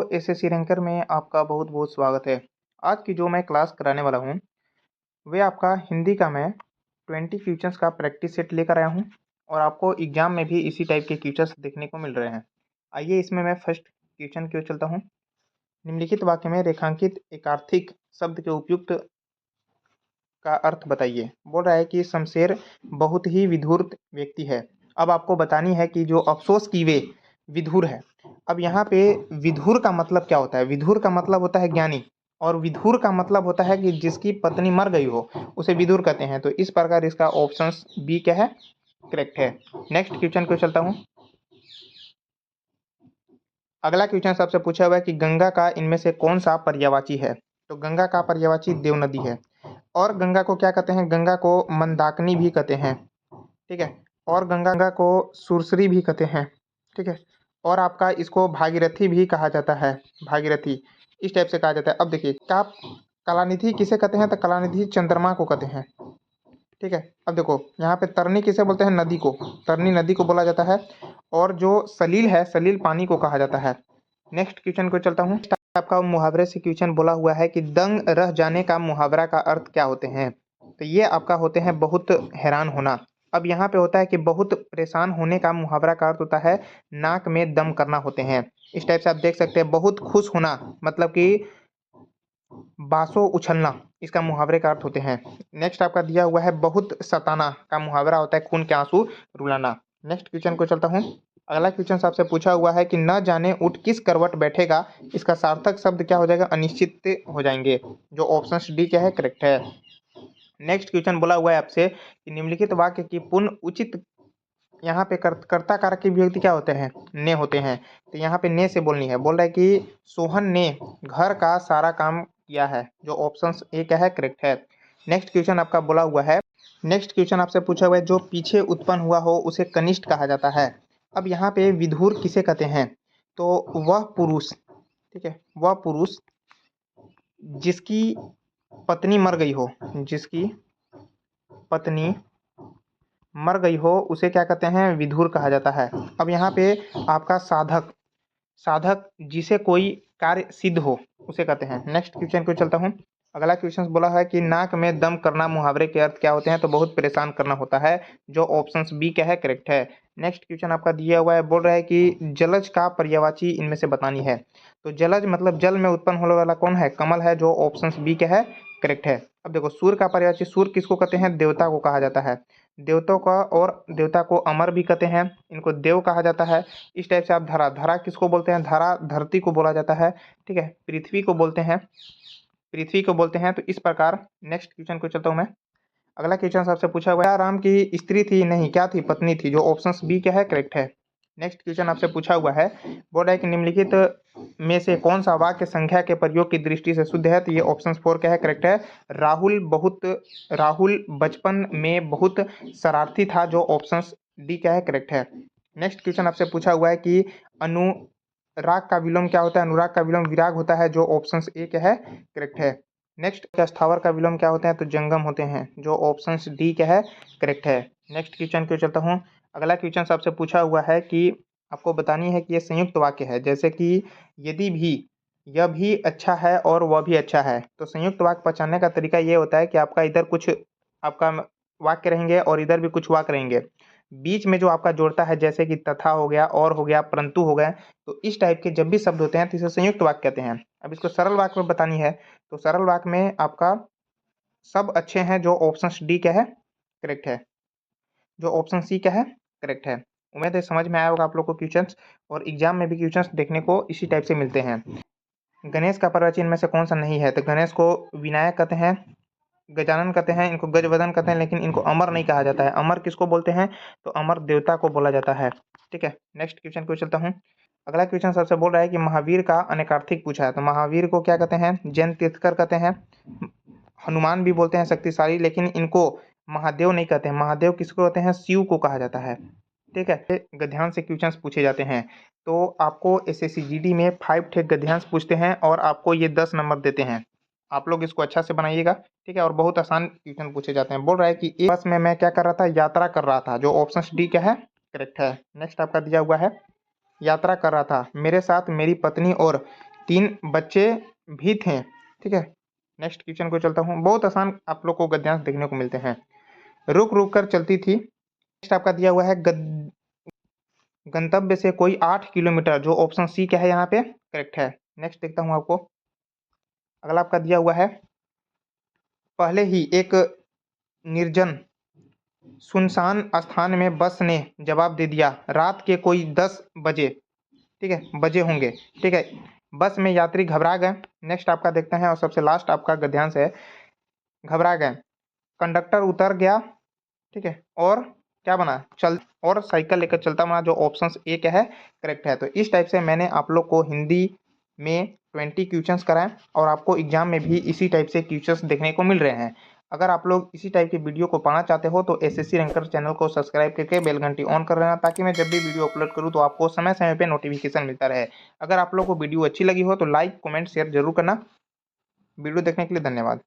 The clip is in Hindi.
एसएससी रैंकर में आपका बहुत बहुत स्वागत है। आज की जो मैं क्लास कराने वाला हूँ वे आपका हिंदी का मैं 20 क्वेश्चंस का प्रैक्टिस सेट लेकर आया हूँ और आपको एग्जाम में भी इसी टाइप के क्वेश्चंस देखने को मिल रहे हैं। आइए इसमें मैं फर्स्ट क्वेश्चन की ओर चलता हूँ। निम्नलिखित वाक्य में रेखांकित एकार्थिक शब्द के उपयुक्त का अर्थ बताइए। बोल रहा है कि शमशेर बहुत ही विधुर व्यक्ति है। अब आपको बतानी है कि जो अफसोस की वे विधुर है। अब यहाँ पे विधुर का मतलब क्या होता है? विधुर का मतलब होता है ज्ञानी और विधुर का मतलब होता है कि जिसकी पत्नी मर गई हो उसे विधुर कहते हैं। तो इस प्रकार इसका ऑप्शन बी क्या है? करेक्ट है। नेक्स्ट क्वेश्चन को चलता हूँ। अगला क्वेश्चन सबसे पूछा हुआ है कि गंगा का इनमें से कौन सा पर्यायवाची है? तो गंगा का पर्यायवाची देव नदी है। और गंगा को क्या कहते हैं? गंगा को मंदाकिनी भी कहते हैं। ठीक है। और गंगा को सुरसरी भी कहते हैं। ठीक है। और आपका इसको भागीरथी भी कहा जाता है। भागीरथी इस टाइप से कहा जाता है। अब देखिए क्या कलानिधि किसे कहते हैं? तो कलानिधि चंद्रमा को कहते हैं। ठीक है। अब देखो यहाँ पे तरनी किसे बोलते हैं? नदी को। तरनी नदी को बोला जाता है। और जो सलील है, सलील पानी को कहा जाता है। नेक्स्ट क्वेश्चन को चलता हूँ। आपका मुहावरे से क्वेश्चन बोला हुआ है कि दंग रह जाने का मुहावरा का अर्थ क्या होते हैं? तो ये आपका होते हैं बहुत हैरान होना। अब यहाँ पे होता है कि बहुत परेशान होने का मुहावरा का अर्थ होता है नाक में दम करना होते हैं। इस टाइप से आप देख सकते हैं। बहुत खुश होना मतलब कि बासो उछलना, इसका मुहावरे का अर्थ होते हैं। नेक्स्ट आपका दिया हुआ है बहुत सताना का मुहावरा होता है खून के आंसू रुलाना। नेक्स्ट क्वेश्चन को चलता हूँ। अगला क्वेश्चन आपसे पूछा हुआ है कि न जाने ऊँट किस करवट बैठेगा, इसका सार्थक शब्द क्या हो जाएगा? अनिश्चित हो जाएंगे। जो ऑप्शन डी क्या है? करेक्ट है। नेक्स्ट क्वेश्चन बोला हुआ है आपसे कि निम्नलिखित वाक्य की पूर्ण उचित, यहाँ पे कर्ता कारक की विभक्ति क्या होते हैं? ने होते हैं। तो यहाँ पे ने से बोलनी है। बोल रहा है कि सोहन ने घर का सारा काम किया है। जो ऑप्शन ए क्या है? करेक्ट है। नेक्स्ट क्वेश्चन आपका बोला हुआ है। नेक्स्ट क्वेश्चन आपसे पूछा हुआ है जो पीछे उत्पन्न हुआ हो उसे कनिष्ठ कहा जाता है। अब यहाँ पे विधुर किसे कहते हैं? तो वह पुरुष, ठीक है, वह पुरुष जिसकी पत्नी मर गई हो, जिसकी पत्नी मर गई हो उसे क्या कहते हैं? विधुर कहा जाता है। अब यहाँ पे आपका साधक, साधक जिसे कोई कार्य सिद्ध हो उसे कहते हैं। नेक्स्ट क्वेश्चन को चलता हूँ। अगला क्वेश्चन बोला है कि नाक में दम करना मुहावरे के अर्थ क्या होते हैं? तो बहुत परेशान करना होता है। जो ऑप्शन बी क्या है? करेक्ट है। नेक्स्ट क्वेश्चन आपका दिया हुआ है। बोल रहा है कि जलज का पर्यायवाची इनमें से बतानी है। तो जलज मतलब जल में उत्पन्न होने वाला कौन है? कमल है। जो ऑप्शन बी क्या है? करेक्ट है। अब देखो सूर्य का पर्यायवाची, सूर्य किसको कहते हैं? देवता को कहा जाता है। देवताओं का, और देवता को अमर भी कहते हैं, इनको देव कहा जाता है। इस टाइप से आप धरा, धरा किसको बोलते हैं? धरा धरती को बोला जाता है। ठीक है। पृथ्वी को बोलते हैं, पृथ्वी को बोलते हैं। तो इस प्रकार नेक्स्ट क्वेश्चन को चलता हूँ मैं। अगला क्वेश्चन सबसे पूछा हुआ है राम की स्त्री थी? नहीं, क्या थी? पत्नी थी। जो ऑप्शन बी क्या है? करेक्ट है। नेक्स्ट क्वेश्चन आपसे पूछा हुआ है। बोल रहा है कि निम्नलिखित में से कौन सा वाक्य संख्या के प्रयोग की दृष्टि से शुद्ध है? तो ये ऑप्शन 4 क्या है? करेक्ट है। राहुल बचपन में बहुत शरारती था। जो ऑप्शन डी क्या है? करेक्ट है। नेक्स्ट क्वेश्चन आपसे पूछा हुआ है कि अनुराग का विलोम क्या होता है? अनुराग का विलोम विराग होता है। जो ऑप्शन ए क्या है? करेक्ट है। नेक्स्ट स्थावर का विलोम क्या होते हैं? तो जंगम होते हैं। जो ऑप्शन डी क्या है? करेक्ट है। नेक्स्ट क्वेश्चन को चलता हूँ। अगला क्वेश्चन आपसे पूछा हुआ है कि आपको बतानी है कि ये संयुक्त वाक्य है। जैसे कि यदि भी, यह भी अच्छा है और वह भी अच्छा है। तो संयुक्त वाक्य पहचानने का तरीका ये होता है कि आपका इधर कुछ आपका वाक्य रहेंगे और इधर भी कुछ वाक्य रहेंगे। बीच में जो आपका जोड़ता है जैसे कि तथा हो गया, और हो गया, परंतु हो गया। तो इस टाइप के जब भी शब्द होते हैं तो इसे संयुक्त वाक्य कहते हैं। अब इसको सरल वाक्य में बतानी है। तो सरल वाक्य में आपका सब अच्छे हैं। जो ऑप्शन डी क्या है? करेक्ट है। जो ऑप्शन सी क्या है? करेक्ट है। उम्मीद है समझ में आया होगा आप लोग को क्वेश्चंस, और एग्जाम में भी क्वेश्चंस देखने को इसी टाइप से मिलते हैं। गणेश का पर्यायवाची इनमें से कौन सा नहीं है? तो गणेश को विनायक कहते हैं, गजानन कहते हैं, इनको गजवदन कहते हैं, लेकिन इनको अमर नहीं कहा जाता है। अमर किसको बोलते हैं? तो अमर देवता को बोला जाता है। ठीक है। नेक्स्ट क्वेश्चन को चलता हूँ। अगला क्वेश्चन सबसे बोल रहा है कि महावीर का अनेकार्थिक पूछा है। तो महावीर को क्या कहते हैं? जैन तीर्थकर कहते हैं। हनुमान भी बोलते हैं शक्तिशाली, लेकिन इनको महादेव नहीं कहते हैं। महादेव किसको कहते हैं? शिव को कहा जाता है। ठीक है। गद्यांश से क्वेश्चंस पूछे जाते हैं। तो आपको एसएससी जीडी में 5 ठे गद्यांश पूछते हैं और आपको ये 10 नंबर देते हैं। आप लोग इसको अच्छा से बनाइएगा। ठीक है। और बहुत आसान क्वेश्चन पूछे जाते हैं। बोल रहा है कि एक बस में मैं क्या कर रहा था? यात्रा कर रहा था। जो ऑप्शन डी क्या है? करेक्ट है। नेक्स्ट आपका दिया हुआ है यात्रा कर रहा था, मेरे साथ मेरी पत्नी और 3 बच्चे भी थे। ठीक है, नेक्स्ट क्वेश्चन को चलता हूँ। बहुत आसान आप लोग को गद्यांश देखने को मिलते हैं। रुक रुक कर चलती थी। नेक्स्ट आपका दिया हुआ है गंतव्य से कोई 8 किलोमीटर, जो ऑप्शन सी क्या है यहाँ पे करेक्ट है। नेक्स्ट देखता हूँ आपको। अगला आपका दिया हुआ है, पहले ही एक निर्जन सुनसान स्थान में बस ने जवाब दे दिया, रात के कोई 10 बजे, ठीक है, बजे होंगे। ठीक है, बस में यात्री घबरा गए। नेक्स्ट आपका देखते हैं और सबसे लास्ट आपका गद्यांश है, घबरा गए, कंडक्टर उतर गया। ठीक है, और क्या बना, चल और साइकिल लेकर चलता बना, जो ऑप्शन ए क्या है करेक्ट है। तो इस टाइप से मैंने आप लोग को हिंदी में 20 क्वेश्चंस कराएं और आपको एग्जाम में भी इसी टाइप से क्वेश्चंस देखने को मिल रहे हैं। अगर आप लोग इसी टाइप की वीडियो को पाना चाहते हो तो एसएससी रैंकर चैनल को सब्सक्राइब करके बेल घंटी ऑन कर लेना, ताकि मैं जब भी वीडियो अपलोड करूं तो आपको समय समय पे नोटिफिकेशन मिलता रहे। अगर आप लोग को वीडियो अच्छी लगी हो तो लाइक कमेंट शेयर जरूर करना। वीडियो देखने के लिए धन्यवाद।